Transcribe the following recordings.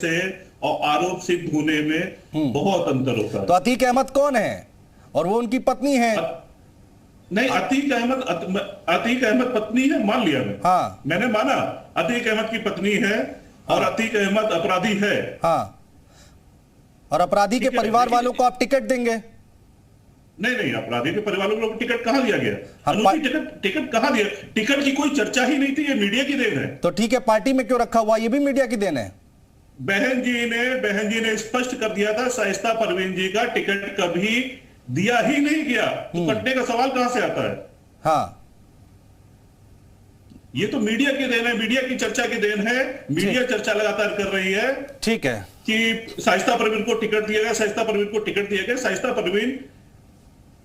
से और आरोप सिद्ध होने में बहुत अंतर होता है। तो अतीक अहमद कौन है और वो उनकी पत्नी है? नहीं, अतीक अहमद पत्नी है, मान लिया मैं। हाँ, मैंने माना अतीक अहमद की पत्नी है और अतीक अहमद अपराधी है। हाँ, और अपराधी के परिवार वालों को आप टिकट देंगे? नहीं, अपराधी के परिवार वालों को टिकट कहाँ दिया गया? हाँ, टिकट कहाँ दिया? टिकट की कोई चर्चा ही नहीं थी, ये मीडिया की देन है। तो ठीक है, पार्टी में क्यों रखा हुआ, ये भी मीडिया की देन है। बहन जी ने स्पष्ट कर दिया था, शाइस्ता परवीन जी का टिकट कभी दिया ही नहीं गया, तो कटने का सवाल कहां से आता है? हाँ, ये तो मीडिया की देन है, मीडिया की चर्चा की देन है। मीडिया चर्चा लगातार कर रही है, ठीक है, कि शाइस्ता परवीन को टिकट दिया गया, शाइस्ता परवीन को टिकट दिया गया। शाइस्ता परवीन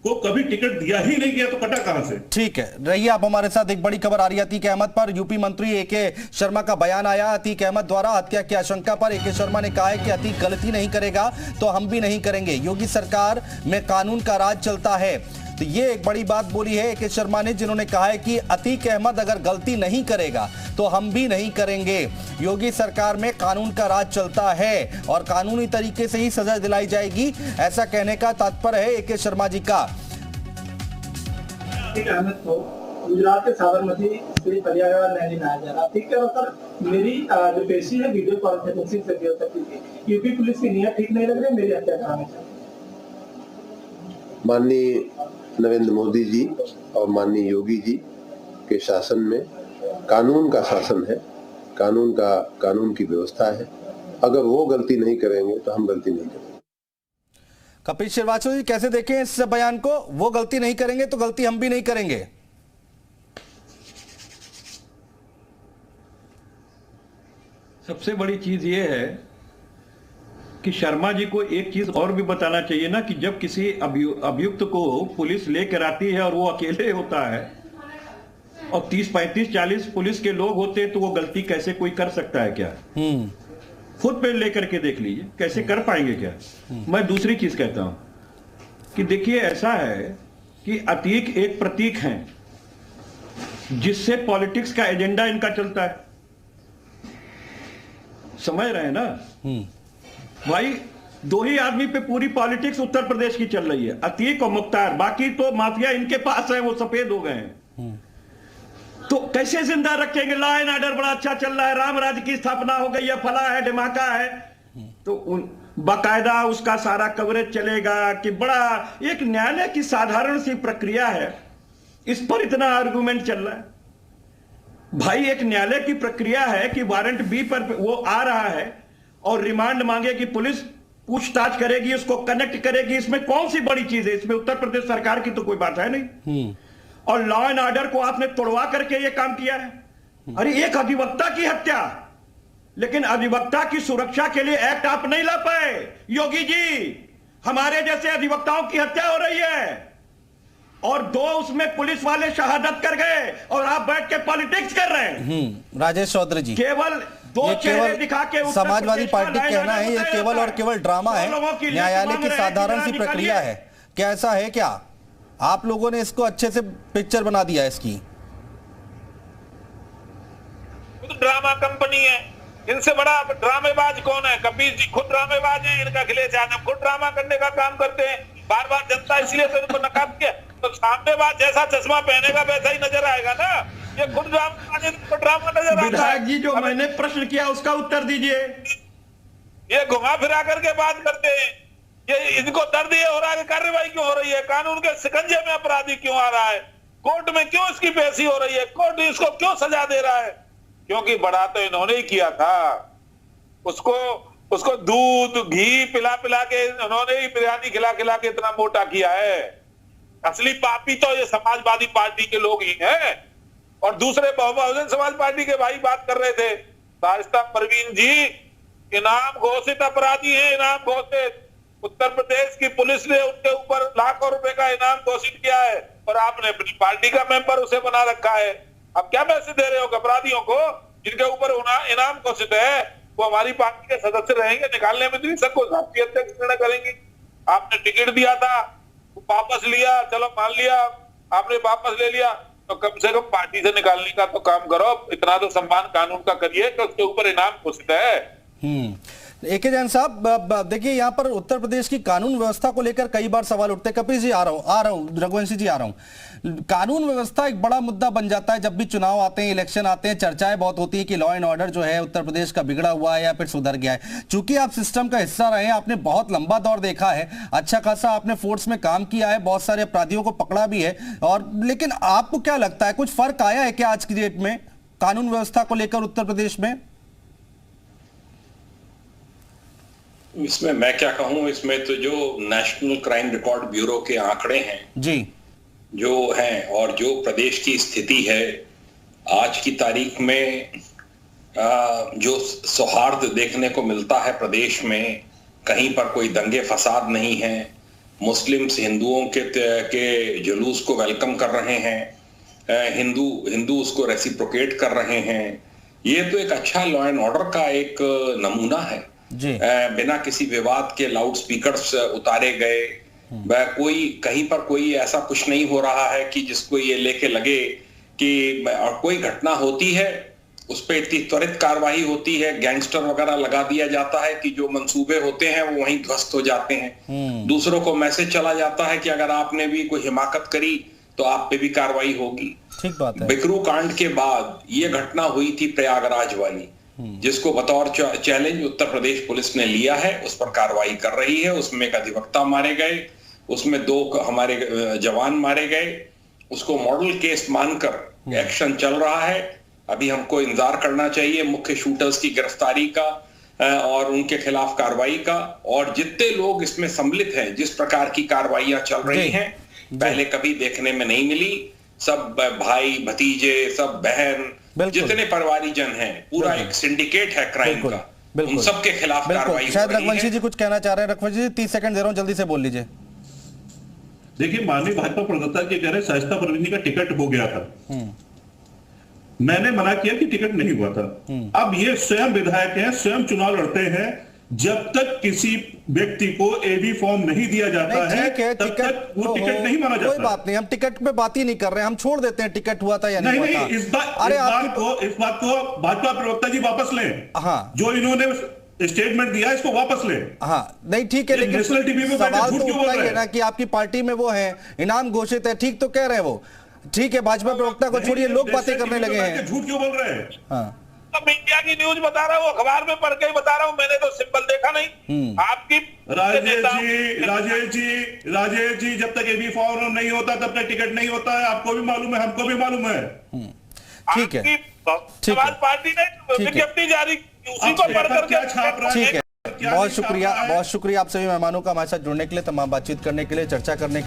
को कभी टिकट दिया ही नहीं गया, तो कटा कहां से? ठीक है, रहिए आप हमारे साथ। एक बड़ी खबर आ रही है अतीक अहमद पर। यूपी मंत्री एके शर्मा का बयान आया अतीक अहमद द्वारा हत्या की आशंका पर। एके शर्मा ने कहा है कि अतीक गलती नहीं करेगा तो हम भी नहीं करेंगे, योगी सरकार में कानून का राज चलता है। तो ये एक बड़ी बात बोली है एके शर्मा ने, जिन्होंने कहा है कि अतीक अहमद अगर गलती नहीं करेगा तो हम भी नहीं करेंगे। योगी सरकार में कानून का राज चलता है और कानूनी तरीके से ही सजा दिलाई जाएगी, ऐसा कहने का तात्पर्य है एके शर्मा जी का। अतीक अहमद को गुजरात के साबरमती से फरियाबाद नहीं लाया जा रहा। ठीक है, सर मेरी जो पेशी है वीडियो कॉन्फ्रेंसिंग से हो सकती थी। यूपी पुलिस की नीयत ठीक नहीं लग रही, मेरी हत्या कराने चाहिए। माननीय नरेंद्र मोदी जी और माननीय योगी जी के शासन में कानून का शासन है, कानून की व्यवस्था है। अगर वो गलती नहीं करेंगे तो हम गलती नहीं करेंगे। कपिल श्रीवास्तव जी, कैसे देखें इस बयान को? वो गलती नहीं करेंगे तो गलती हम भी नहीं करेंगे। सबसे बड़ी चीज ये है कि शर्मा जी को एक चीज और भी बताना चाहिए ना, कि जब किसी अभियुक्त को पुलिस लेकर आती है और वो अकेले होता है और 30, 35, 40 पुलिस के लोग होते हैं, तो वो गलती कैसे कोई कर सकता है क्या? खुद पे लेकर के देख लीजिए, कैसे कर पाएंगे क्या? मैं दूसरी चीज कहता हूं कि देखिए, ऐसा है कि अतीक एक प्रतीक हैं जिससे पॉलिटिक्स का एजेंडा इनका चलता है, समझ रहे हैं ना भाई? दो ही आदमी पे पूरी पॉलिटिक्स उत्तर प्रदेश की चल रही है, अतीक और मुख्तार। बाकी तो माफिया इनके पास है, वो सफेद हो गए हैं। तो कैसे जिंदा रखेंगे? लॉ एंड ऑर्डर बड़ा अच्छा चल रहा है, राम राज्य की स्थापना हो गई है, फला है, ढिमाका है, तो बाकायदा उसका सारा कवरेज चलेगा कि बड़ा एक न्यायालय की साधारण सी प्रक्रिया है, इस पर इतना आर्गुमेंट चल रहा है। भाई, एक न्यायालय की प्रक्रिया है कि वारंट बी पर वो आ रहा है और रिमांड मांगेगी पुलिस, पूछताछ करेगी, उसको कनेक्ट करेगी। इसमें कौन सी बड़ी चीज है? इसमें उत्तर प्रदेश सरकार की तो कोई बात है नहीं। और लॉ एंड ऑर्डर को आपने तोड़वा करके ये काम किया है। अरे, एक अधिवक्ता की हत्या, लेकिन अधिवक्ता की सुरक्षा के लिए एक्ट आप नहीं ला पाए। योगी जी, हमारे जैसे अधिवक्ताओं की हत्या हो रही है और दो उसमें पुलिस वाले शहादत कर गए और आप बैठ के पॉलिटिक्स कर रहे हैं। राजेश चौधरी जी, केवल दो चेहरे दिखा के समाजवादी पार्टी कहना है ये केवल और केवल ड्रामा है, न्यायालय की साधारण सी प्रक्रिया है। क्या ऐसा है क्या? आप लोगों ने इसको अच्छे से पिक्चर बना दिया इसकी। ड्रामा कंपनी है, इनसे बड़ा ड्रामेबाज कौन है? कबीर जी खुद ड्रामेबाज हैं, इनका अखिलेश यादव खुद ड्रामा करने का काम करते हैं। बार बार जनता इसलिए से उनको नकार किया, तो सामनेबाज जैसा चश्मा पहनेगा वैसा ही नजर आएगा ना। ये खुद ड्रामा नजर आता है। विधायक जी, जो मैंने प्रश्न किया उसका उत्तर दीजिए। ये घुमा फिरा करके बात करते हैं। ये इनको दर्द ये हो रहा है कि कार्रवाई क्यों हो रही है, कानून के शिकंजे में अपराधी क्यों आ रहा है, कोर्ट में क्यों इसकी पेशी हो रही है, कोर्ट इसको क्यों सजा दे रहा है? क्योंकि बड़ा तो इन्होंने ही किया था। उसको दूध घी पिला पिला के इन्होंने ही बिरयानी खिला खिला के इतना मोटा किया है। असली पापी तो ये समाजवादी पार्टी के लोग ही हैं। और दूसरे बहुजन समाज पार्टी के भाई बात कर रहे थे, शाइस्ता परवीन जी इनाम घोषित अपराधी हैं, इनाम घोषित। उत्तर प्रदेश की पुलिस ने उनके ऊपर लाखों रुपए का इनाम घोषित किया है और आपने अपनी पार्टी का मेंबर उसे बना रखा है। अब क्या मैसेज दे रहे हो अपराधियों को जिनके ऊपर इनाम घोषित है? वो हमारी पार्टी के सदस्य रहेंगे, निकालने में नहीं सबको राष्ट्रीय अध्यक्ष निर्णय करेंगे। आपने टिकट दिया था, वापस लिया, चलो मान लिया, आपने वापस ले लिया, तो कम से कम पार्टी से निकालने का तो काम करो। इतना तो सम्मान कानून का करिए कि उसके ऊपर इनाम घोषित है। एके जैन साहब, देखिए यहाँ पर उत्तर प्रदेश की कानून व्यवस्था को लेकर कई बार सवाल उठते हैं। कपिल जी आ रहा हूँ रघुवंशी जी आ रहा हूँ। कानून व्यवस्था एक बड़ा मुद्दा बन जाता है जब भी चुनाव आते हैं, इलेक्शन आते हैं, चर्चाएं बहुत होती है कि लॉ एंड ऑर्डर जो है उत्तर प्रदेश का बिगड़ा हुआ है या फिर सुधर गया है। चूंकि आप सिस्टम का हिस्सा रहे हैं, आपने बहुत लंबा दौर देखा है, अच्छा खासा आपने फोर्स में काम किया है, बहुत सारे अपराधियों को पकड़ा भी है, और लेकिन आपको क्या लगता है कुछ फर्क आया है क्या आज की डेट में कानून व्यवस्था को लेकर उत्तर प्रदेश में? इसमें मैं क्या कहूं, इसमें तो जो नेशनल क्राइम रिकॉर्ड ब्यूरो के आंकड़े हैं जी जो हैं और जो प्रदेश की स्थिति है आज की तारीख में, जो सौहार्द देखने को मिलता है प्रदेश में, कहीं पर कोई दंगे फसाद नहीं है, मुस्लिम्स हिंदुओं के जुलूस को वेलकम कर रहे हैं, हिंदू उसको रेसिप्रोकेट कर रहे हैं, ये तो एक अच्छा लॉ एंड ऑर्डर का एक नमूना है। बिना किसी विवाद के लाउड स्पीकर्स उतारे गए, कोई कहीं पर कोई ऐसा कुछ नहीं हो रहा है कि जिसको ये लेके लगे कि कोई घटना होती है उस पर इतनी त्वरित कार्रवाई होती है, गैंगस्टर वगैरह लगा दिया जाता है कि जो मंसूबे होते हैं वो वहीं ध्वस्त हो जाते हैं। दूसरों को मैसेज चला जाता है कि अगर आपने भी कोई हिमाकत करी तो आप पे भी कार्रवाई होगी। ठीक बात है। बिकरू कांड के बाद ये घटना हुई थी प्रयागराज वाली, जिसको बतौर चैलेंज उत्तर प्रदेश पुलिस ने लिया है, उस पर कार्रवाई कर रही है। उसमें एक अधिवक्ता मारे गए, उसमें 2 हमारे जवान मारे गए, उसको मॉडल केस मानकर एक्शन चल रहा है। अभी हमको इंतजार करना चाहिए मुख्य शूटर्स की गिरफ्तारी का और उनके खिलाफ कार्रवाई का, और जितने लोग इसमें सम्मिलित हैं, जिस प्रकार की कार्रवाइयां चल रही हैं पहले कभी देखने में नहीं मिली। सब भाई भतीजे, सब बहन, जितने परिवारीजन हैं, पूरा एक सिंडिकेट है क्राइम का, उन सबके खिलाफ कार्रवाई। शायद रघुवंशी जी कुछ कहना चाह रहे हैं। रघुवंशी जी 30 सेकंड दे रहा हूं, जल्दी से बोल लीजिए। देखिए, माननीय भाजपा प्रवक्ता जी कह रहे शाइस्ता परवीन जी का टिकट हो गया था, मैंने मना किया कि टिकट नहीं हुआ था। अब ये स्वयं विधायक हैं, स्वयं चुनाव लड़ते हैं, जब तक किसी व्यक्ति को एबी फॉर्म नहीं दिया जाता है तब तक वो टिकट नहीं माना जाता। कोई बात नहीं, हम टिकट पे बात ही नहीं कर रहे, हम छोड़ देते हैं टिकट हुआ था या नहीं हुआ था। इस बात को भाजपा प्रवक्ता जी वापस लें। हाँ, जो इन्होंने स्टेटमेंट दिया इसको वापस लें। हाँ नहीं ठीक है, लेकिन नेशनल टीवी पे सवाल तो उठता ही है ना कि आपकी पार्टी में वो है, इनाम घोषित है, ठीक तो कह रहे हैं वो, ठीक है, भाजपा प्रवक्ता को छोड़िए, लोग बातें करने लगे हैं। झूठ क्यों बोल रहे हैं? हाँ, तो मीडिया की न्यूज बता रहा हूँ, अखबार में पढ़ के ही बता रहा हूँ, मैंने तो सिंबल देखा नहीं। आपकी राजेश जी जब तक एबी फॉर्म नहीं होता तब तक टिकट नहीं होता है, आपको भी मालूम है, हमको भी मालूम है। ठीक है, समाज पार्टी ने विज्ञप्ति जारी, उसी को पढ़ करके छाप रहा है। ठीक है, बहुत शुक्रिया आप सभी मेहमानों का हमारे साथ जुड़ने के लिए, तमाम बातचीत करने के लिए, चर्चा करने के लिए।